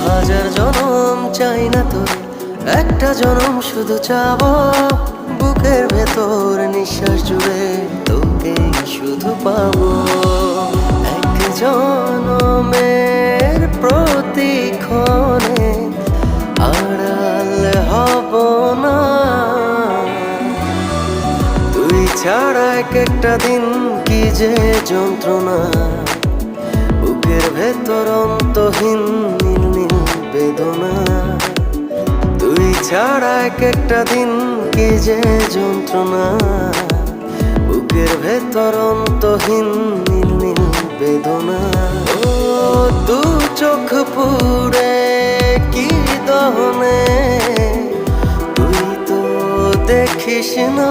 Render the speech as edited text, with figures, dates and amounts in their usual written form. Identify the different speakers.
Speaker 1: হাজার জনম চাই না তোর, একটা জনম শুধু চাবো। বুকের ভেতর নিঃশ্বাস জুড়ে তোকে শুধু পাবো। এক জনমের প্রতিক্ষণে আড়াল হব না। তুই ছাড়া এক একটা দিন কি যে যন্ত্রণা, বুকের ভেতর অন্তহীন নীল নীল বেদনা। তুই ছাড়া এক একটা দিন কি যে যন্ত্রণা, বুকের ভেতর অন্তহীন নীল নীল বেদনা। ও দু চোখ পুড়ে কি দহনে, তুই তো দেখিস না।